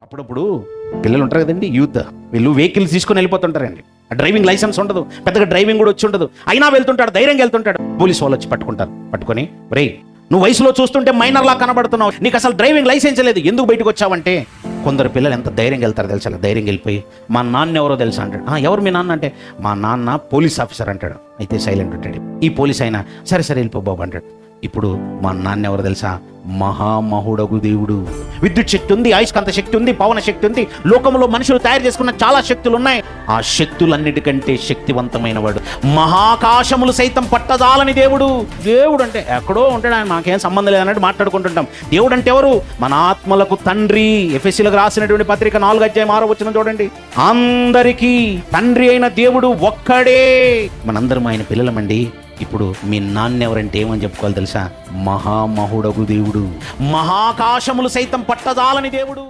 అప్పుడప్పుడు పిల్లలు ఉంటారు కదండి, యూత్. వీళ్ళు వెహికల్స్ తీసుకొని వెళ్ళిపోతుంటారండి. డ్రైవింగ్ లైసెన్స్ ఉండదు, పెద్దగా డ్రైవింగ్ కూడా వచ్చి ఉండదు. అయినా వెళ్తుంటాడు, ధైర్యంగా వెళ్తుంటాడు. పోలీసు వాళ్ళు వచ్చి పట్టుకుంటారు. పట్టుకొని, రే నువ్వు వయసులో చూస్తుంటే మైనర్లా కనబడుతున్నావు, నీకు అసలు డ్రైవింగ్ లైసెన్స్ లేదు, ఎందుకు బయటకు వచ్చావంటే, కొందరు పిల్లలు ఎంత ధైర్యంగా వెళ్తారు తెలుసా? ధైర్యంగా వెళ్ళిపోయి, మా నాన్న ఎవరో తెలుసా అంటాడు. ఎవరు మీ నాన్న అంటే, మా నాన్న పోలీస్ ఆఫీసర్ అంటాడు. అయితే సైలెంట్ ఉంటాడు. ఈ పోలీస్ అయినా సరే సరే వెళ్ళిపో బాబు అంటాడు. ఇప్పుడు మా నాన్న ఎవరు తెలుసా? మహామహుడగు దేవుడు. విద్యుత్ శక్తి ఉంది, అయస్కాంత శక్తి ఉంది, పవన శక్తి ఉంది. లోకంలో మనుషులు తయారు చేసుకున్న చాలా శక్తులు ఉన్నాయి. ఆ శక్తులన్నిటికంటే శక్తివంతమైన వాడు, మహాకాశములు సైతం పట్టజాలని దేవుడు. దేవుడు అంటే ఎక్కడో ఉంటాడు, ఆయన మాకేం సంబంధం లేదన్నట్టు మాట్లాడుకుంటుంటాం. దేవుడు అంటే ఎవరు? మన ఆత్మలకు తండ్రి. ఎఫెసీయులకు రాసినటువంటి పత్రిక 4:6 చూడండి. అందరికీ తండ్రి అయిన దేవుడు ఒక్కడే. మనందరం ఆయన పిల్లలమండి. ఇప్పుడు మీ నాన్న ఎవరంటే ఏమని చెప్పుకోవాలి తెలుసా? మహామహుడగు దేవుడు, మహాకాశములు సైతం పట్టజాలని దేవుడు.